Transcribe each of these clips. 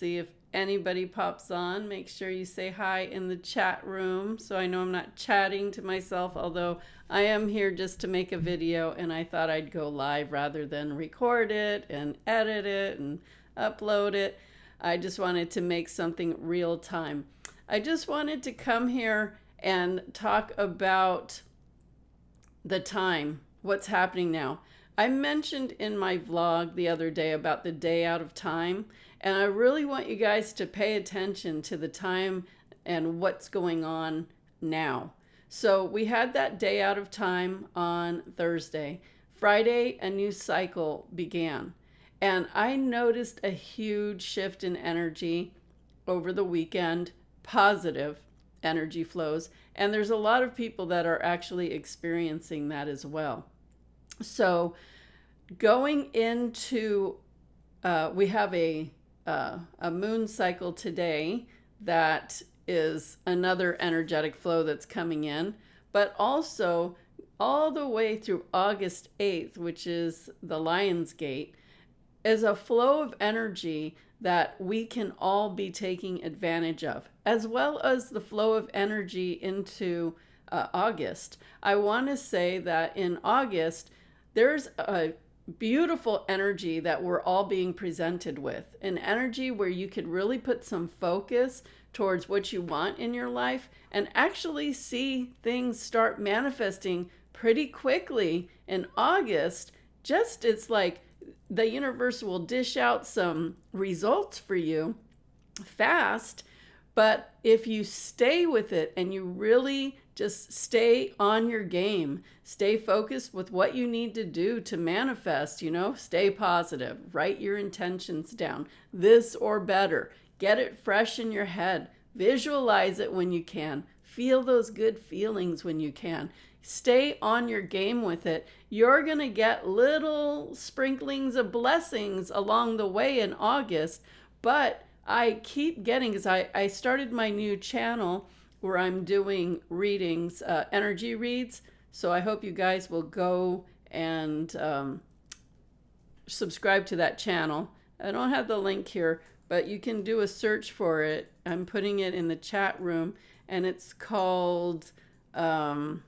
See if anybody pops on. Make sure you say hi in the chat room so I know I'm not chatting to myself, although I am here just to make a video and I thought I'd go live rather than record it and edit it and upload it. I just wanted to make something real time. I just wanted to come here and talk about the time, what's happening now. I mentioned in my vlog the other day about the day out of time, and I really want you guys to pay attention to the time and what's going on now. So we had that day out of time on Thursday. Friday, a new cycle began. And I noticed a huge shift in energy over the weekend, positive energy flows. And there's a lot of people that are actually experiencing that as well. So going into, we have a moon cycle today that is another energetic flow that's coming in, but also all the way through August 8th, which is the Lion's Gate, is a flow of energy that we can all be taking advantage of, as well as the flow of energy into August. I want to say that in August, there's a beautiful energy that we're all being presented with, an energy where you could really put some focus towards what you want in your life and actually see things start manifesting pretty quickly in August. Just it's like the universe will dish out some results for you fast, but if you stay with it and you really just stay on your game, stay focused with what you need to do to manifest, stay positive, write your intentions down, this or better, get it fresh in your head, visualize it when you can, feel those good feelings when you can. Stay on your game with it. You're going to get little sprinklings of blessings along the way in August, but I keep getting, because I started my new channel where I'm doing readings, energy reads. So I hope you guys will go and subscribe to that channel. I don't have the link here, but you can do a search for it. I'm putting it in the chat room, and it's called, what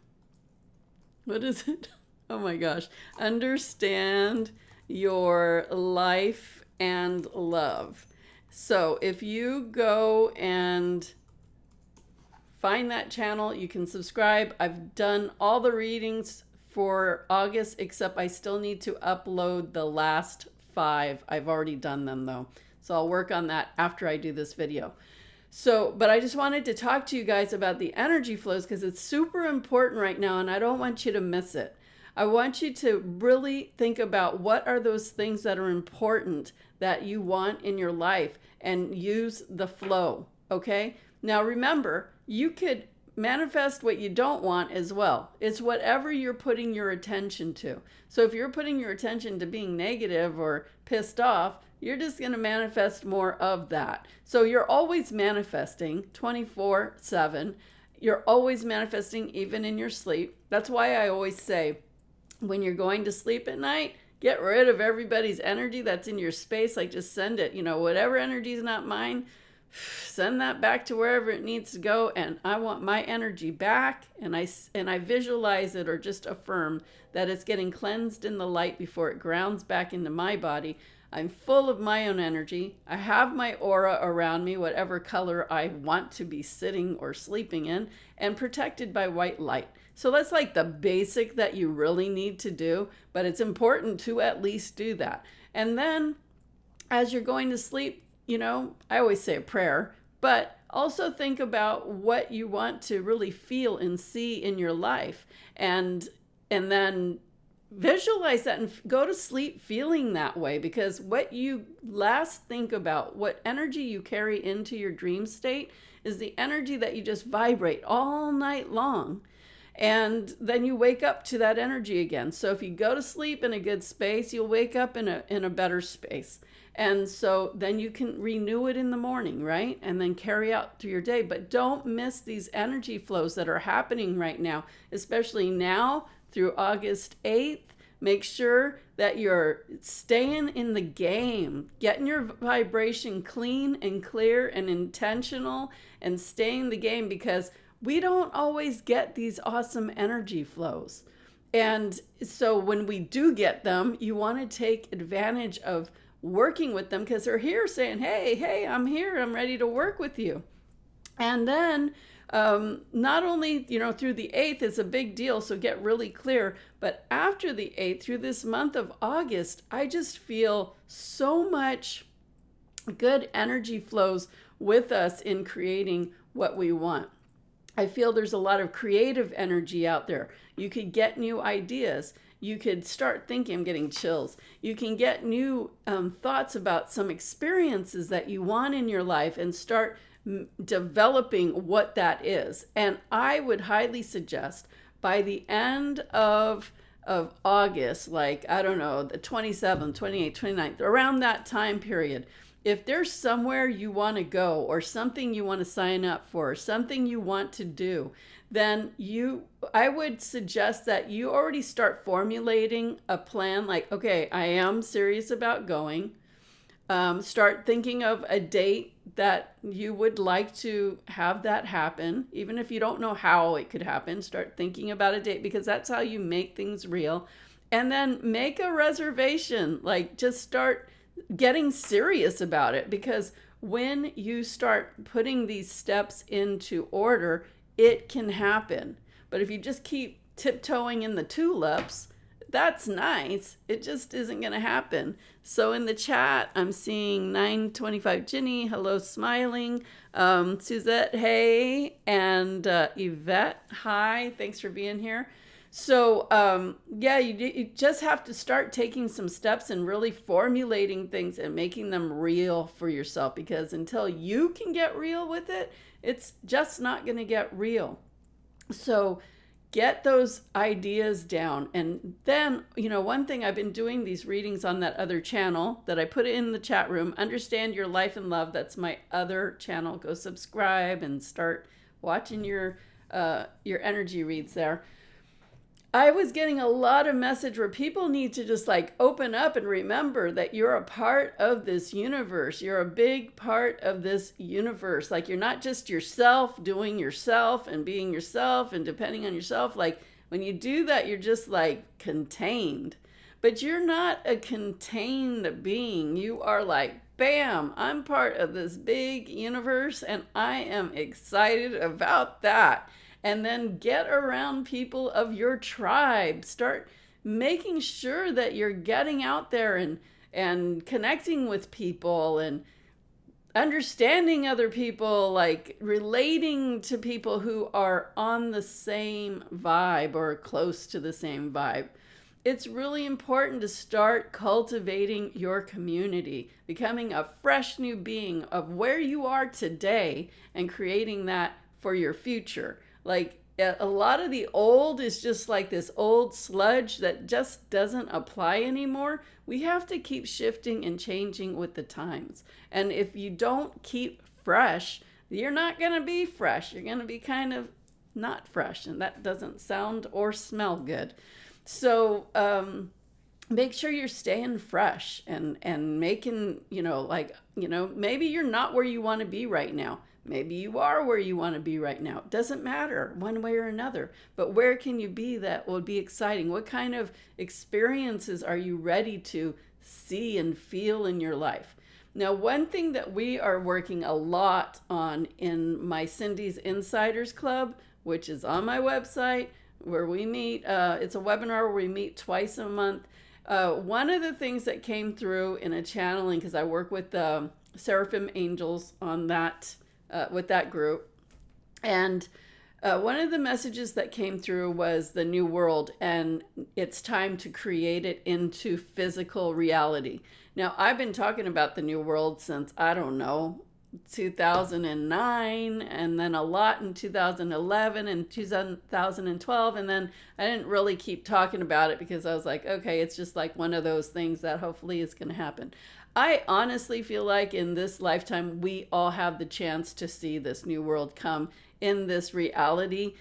is it? Oh my gosh. Understand Your Life and Love. So if you go and find that channel, you can subscribe. I've done all the readings for August, except I still need to upload the last 5. I've already done them though. So I'll work on that after I do this video. So, but I just wanted to talk to you guys about the energy flows because it's super important right now and I don't want you to miss it. I want you to really think about what are those things that are important that you want in your life and use the flow, okay? Now remember, you could manifest what you don't want as well. It's whatever you're putting your attention to. So if you're putting your attention to being negative or pissed off, you're just going to manifest more of that. So you're always manifesting 24/7. You're always manifesting even in your sleep. That's why I always say when you're going to sleep at night, get rid of everybody's energy that's in your space. Like just send it, whatever energy is not mine, send that back to wherever it needs to go. And I want my energy back. And I visualize it or just affirm that it's getting cleansed in the light before it grounds back into my body. I'm full of my own energy. I have my aura around me, whatever color I want to be sitting or sleeping in, and protected by white light. So that's like the basic that you really need to do, but it's important to at least do that. And then as you're going to sleep, I always say a prayer, but also think about what you want to really feel and see in your life. And then visualize that and go to sleep feeling that way, because what you last think about, what energy you carry into your dream state is the energy that you just vibrate all night long. And then you wake up to that energy again. So if you go to sleep in a good space, you'll wake up in a better space. And so then you can renew it in the morning, right? And then carry out through your day. But don't miss these energy flows that are happening right now, especially now through August 8th, Make sure that you're staying in the game, getting your vibration clean and clear and intentional, and staying in the game, because we don't always get these awesome energy flows. And so when we do get them, you want to take advantage of working with them, because they're here saying, hey, I'm here, I'm ready to work with you. And then not only, through the 8th is a big deal, so get really clear, but after the 8th, through this month of August, I just feel so much good energy flows with us in creating what we want. I feel there's a lot of creative energy out there. You could get new ideas. You could start thinking, I'm getting chills. You can get new thoughts about some experiences that you want in your life and start developing what that is. And I would highly suggest by the end of August, like, I don't know, the 27th, 28th, 29th, around that time period, if there's somewhere you want to go or something you want to sign up for or something you want to do, then I would suggest that you already start formulating a plan, like, okay, I am serious about going. Start thinking of a date that you would like to have that happen. Even if you don't know how it could happen, start thinking about a date, because that's how you make things real. And then make a reservation, like just start getting serious about it, because when you start putting these steps into order, it can happen. But if you just keep tiptoeing in the tulips, that's nice. It just isn't going to happen. So in the chat, I'm seeing 925 Ginny, hello, smiling. Suzette, hey. And Yvette, hi. Thanks for being here. So, you just have to start taking some steps and really formulating things and making them real for yourself, because until you can get real with it, it's just not going to get real. So get those ideas down. And then, one thing, I've been doing these readings on that other channel that I put in the chat room, Understand Your Life and Love. That's my other channel. Go subscribe and start watching your energy reads there. I was getting a lot of message where people need to just like open up and remember that you're a part of this universe. You're a big part of this universe. Like, you're not just yourself doing yourself and being yourself and depending on yourself. Like, when you do that, you're just like contained. But you're not a contained being. You are like, bam, I'm part of this big universe, and I am excited about that. And then get around people of your tribe. Start making sure that you're getting out there and connecting with people and understanding other people, like relating to people who are on the same vibe or close to the same vibe. It's really important to start cultivating your community, becoming a fresh new being of where you are today and creating that for your future. Like, a lot of the old is just like this old sludge that just doesn't apply anymore. We have to keep shifting and changing with the times. And if you don't keep fresh, you're not going to be fresh. You're going to be kind of not fresh. And that doesn't sound or smell good. So make sure you're staying fresh and making, maybe you're not where you want to be right now. Maybe you are where you want to be right now. It doesn't matter one way or another. But where can you be that will be exciting? What kind of experiences are you ready to see and feel in your life? Now, one thing that we are working a lot on in my Cindy's Insiders Club, which is on my website, where we meet, it's a webinar where we meet twice a month. One of the things that came through in a channeling, because I work with Seraphim Angels on that, with that group. And one of the messages that came through was the new world, and it's time to create it into physical reality. Now, I've been talking about the new world since, 2009, and then a lot in 2011 and 2012. And then I didn't really keep talking about it because I was like, okay, it's just like one of those things that hopefully is going to happen. I honestly feel like in this lifetime, we all have the chance to see this new world come in this reality.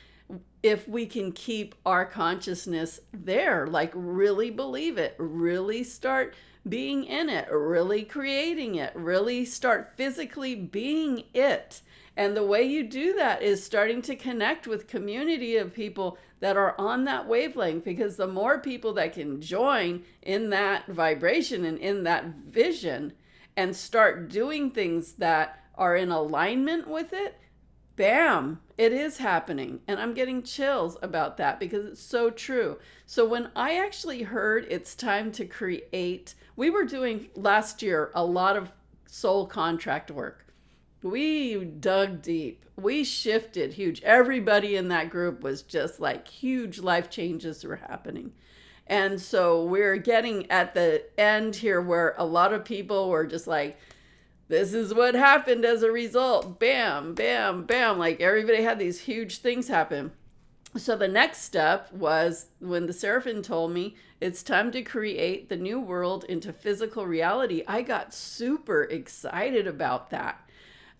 if we can keep our consciousness there, like really believe it, really start being in it, really creating it, really start physically being it. And the way you do that is starting to connect with community of people that are on that wavelength, because the more people that can join in that vibration and in that vision and start doing things that are in alignment with it, bam, it is happening. And I'm getting chills about that because it's so true. So when I actually heard it's time to create, we were doing last year a lot of soul contract work. We dug deep. We shifted huge. Everybody in that group was just like huge life changes were happening. And so we're getting at the end here where a lot of people were just like, this is what happened as a result. Bam, bam, bam. Like everybody had these huge things happen. So the next step was when the Seraphim told me it's time to create the new world into physical reality. I got super excited about that.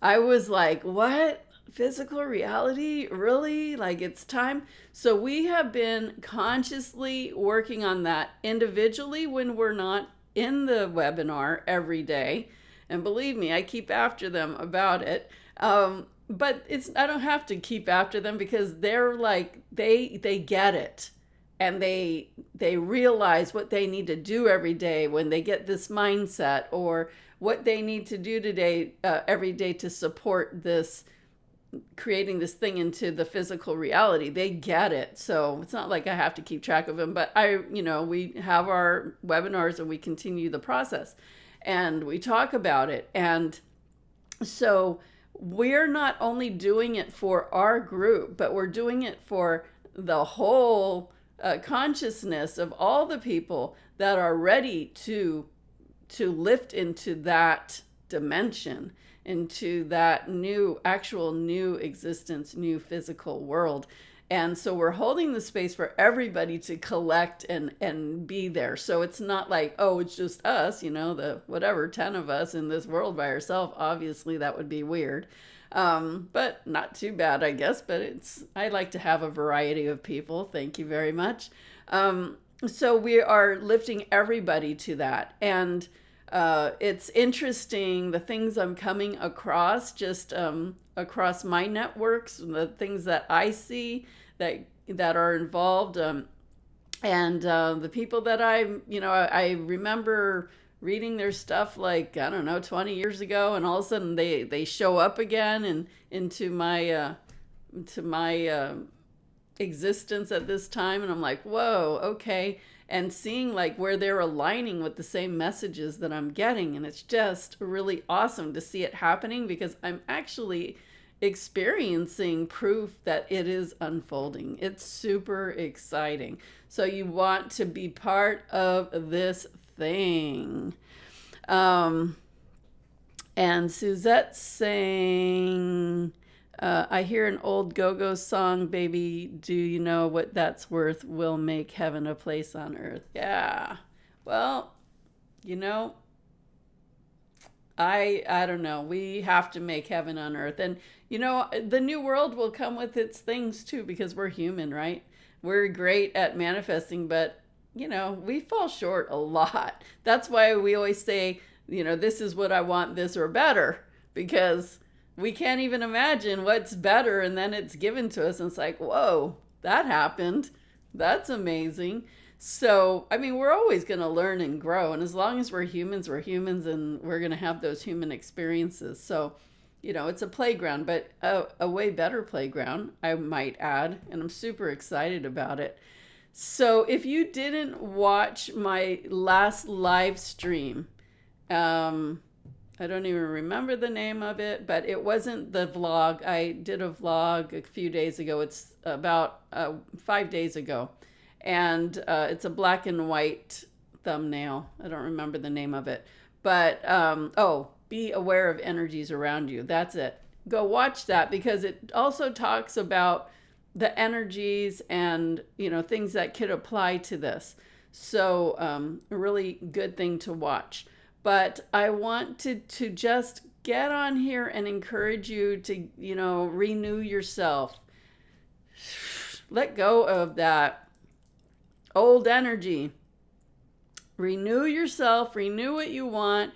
I was like, what? Physical reality? Really? Like it's time? So we have been consciously working on that individually when we're not in the webinar every day. And believe me, I keep after them about it. But I don't have to keep after them because they're like, they get it. And they realize what they need to do every day when they get this mindset, or what they need to do today, every day to support this, creating this thing into the physical reality. They get it. So it's not like I have to keep track of them, but we have our webinars and we continue the process and we talk about it. And so we're not only doing it for our group, but we're doing it for the whole consciousness of all the people that are ready to lift into that dimension, into that actual new existence, new physical world. And so we're holding the space for everybody to collect and be there. So it's not like, oh, it's just us, the 10 of us in this world by ourselves. Obviously that would be weird. But not too bad, I guess. But I like to have a variety of people. Thank you very much. So we are lifting everybody to that. And it's interesting, the things I'm coming across, just across my networks, the things that I see that are involved, and the people that I remember reading their stuff like, I don't know, 20 years ago, and all of a sudden they show up again and into my existence at this time, and I'm like, whoa, okay. And seeing like where they're aligning with the same messages that I'm getting. And it's just really awesome to see it happening, because I'm actually experiencing proof that it is unfolding. It's super exciting. So you want to be part of this thing. And Suzette's saying, I hear an old go-go song, baby, do you know what that's worth? We'll make heaven a place on earth. Yeah. Well, I don't know. We have to make heaven on earth. And, the new world will come with its things too, because we're human, right? We're great at manifesting, but, we fall short a lot. That's why we always say, this is what I want, this or better, because we can't even imagine what's better, and then it's given to us and it's like, whoa, that happened. That's amazing. So, we're always going to learn and grow. And as long as we're humans, and we're going to have those human experiences. So, it's a playground, but a way better playground, I might add. And I'm super excited about it. So if you didn't watch my last live stream, I don't even remember the name of it, but it wasn't the vlog. I did a vlog a few days ago. It's about 5 days ago. And it's a black and white thumbnail. I don't remember the name of it. But, be aware of energies around you. That's it. Go watch that, because it also talks about the energies and, things that could apply to this. So a really good thing to watch. But I wanted to just get on here and encourage you to, renew yourself. Let go of that old energy. Renew yourself, renew what you want,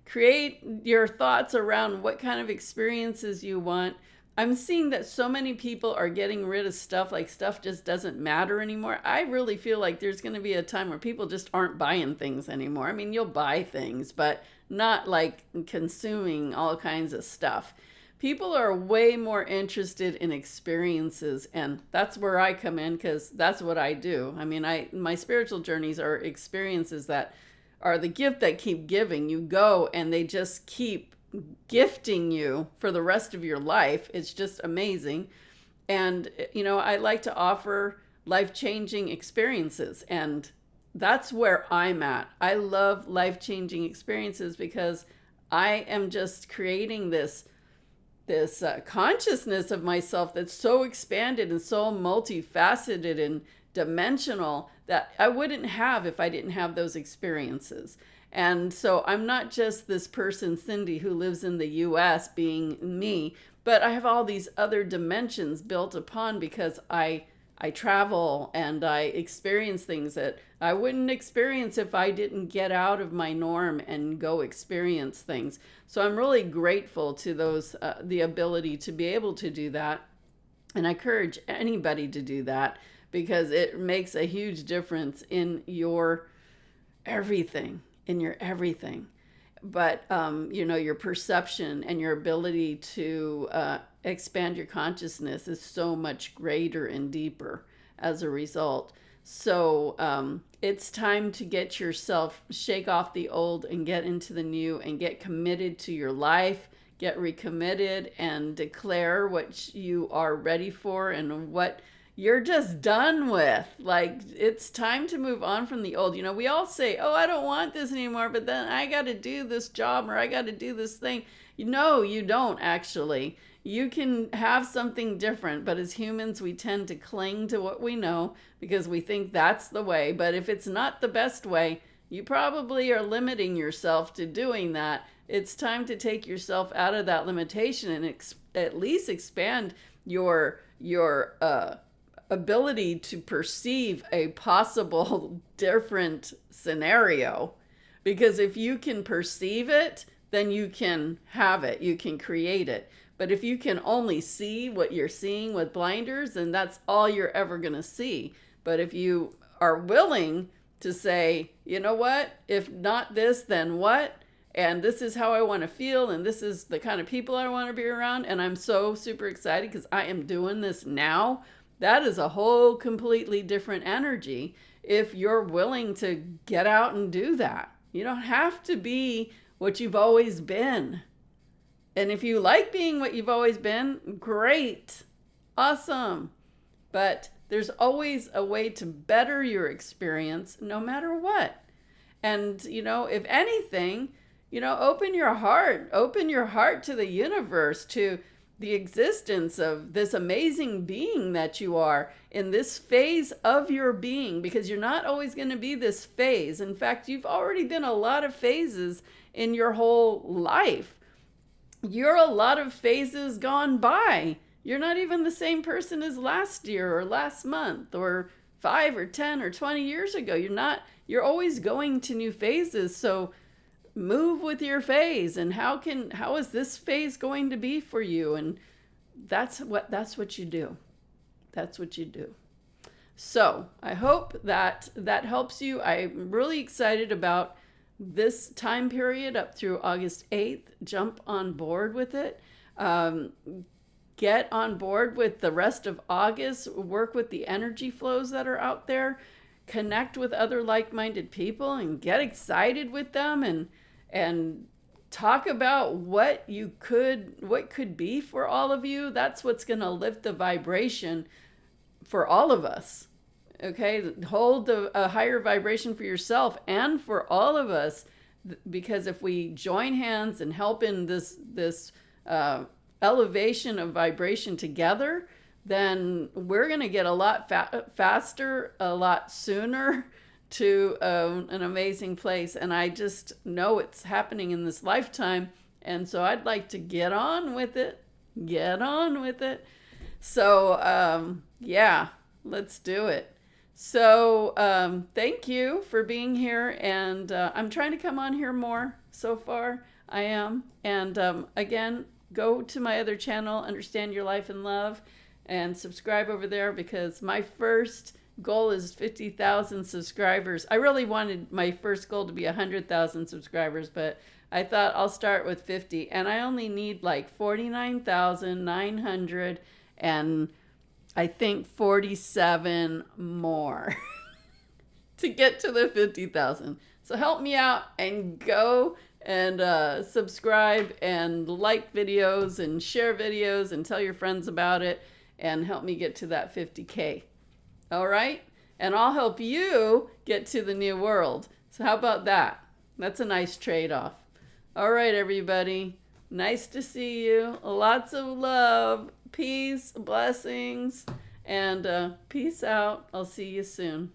create your thoughts around what kind of experiences you want. I'm seeing that so many people are getting rid of stuff, like stuff just doesn't matter anymore. I really feel like there's going to be a time where people just aren't buying things anymore. I mean, you'll buy things, but not like consuming all kinds of stuff. People are way more interested in experiences, and that's where I come in, because that's what I do. I mean, my spiritual journeys are experiences that are the gift that keep giving. You go and they just keep gifting you for the rest of your life. It's just amazing. And, I like to offer life-changing experiences, and that's where I'm at. I love life-changing experiences because I am just creating this consciousness of myself that's so expanded and so multifaceted and dimensional that I wouldn't have if I didn't have those experiences. And so I'm not just this person, Cindy, who lives in the US being me, but I have all these other dimensions built upon because I travel and I experience things that I wouldn't experience if I didn't get out of my norm and go experience things. So I'm really grateful to those, the ability to be able to do that. And I encourage anybody to do that because it makes a huge difference in your everything, But, your perception and your ability to expand your consciousness is so much greater and deeper as a result. So it's time to get yourself, shake off the old and get into the new and get committed to your life, get recommitted and declare what you are ready for and what you're just done with. Like, it's time to move on from the old. We all say, oh, I don't want this anymore, but then I got to do this job or I got to do this thing. No, you don't actually. You can have something different, but as humans, we tend to cling to what we know because we think that's the way. But if it's not the best way, you probably are limiting yourself to doing that. It's time to take yourself out of that limitation and at least expand your ability to perceive a possible different scenario. Because if you can perceive it, then you can have it, you can create it. But if you can only see what you're seeing with blinders, then that's all you're ever going to see. But if you are willing to say, you know what, if not this, then what? And this is how I want to feel, and this is the kind of people I want to be around, and I'm so super excited because I am doing this now. That is a whole completely different energy if you're willing to get out and do that. You don't have to be what you've always been. And if you like being what you've always been, great, awesome. But there's always a way to better your experience no matter what. And, if anything, open your heart to the universe, to the existence of this amazing being that you are in this phase of your being, because you're not always going to be this phase. In fact, you've already been a lot of phases in your whole life. You're a lot of phases gone by. You're not even the same person as last year or last month or 5 or 10 or 20 years ago. You're always going to new phases. So move with your phase, and how is this phase going to be for you? And that's what you do. That's what you do. So I hope that helps you. I'm really excited about this time period up through August 8th. Jump on board with it. Get on board with the rest of August. Work with the energy flows that are out there. Connect with other like-minded people and get excited with them and talk about what could be for all of you. That's what's going to lift the vibration for all of us. Okay, hold a higher vibration for yourself and for all of us, because if we join hands and help in this elevation of vibration together, then we're going to get a lot faster, a lot sooner to an amazing place. And I just know it's happening in this lifetime. And so I'd like to get on with it. So, yeah. Let's do it. So thank you for being here. And I'm trying to come on here more so far. I am. And again, go to my other channel, Understand Your Life and Love, and subscribe over there because my first goal is 50,000 subscribers. I really wanted my first goal to be 100,000 subscribers, but I thought I'll start with 50. And I only need like 49,900 and I think 47 more to get to the 50,000. So help me out and go and subscribe and like videos and share videos and tell your friends about it and help me get to that 50K. All right? And I'll help you get to the new world. So how about that? That's a nice trade-off. All right, everybody. Nice to see you. Lots of love. Peace, blessings, and peace out. I'll see you soon.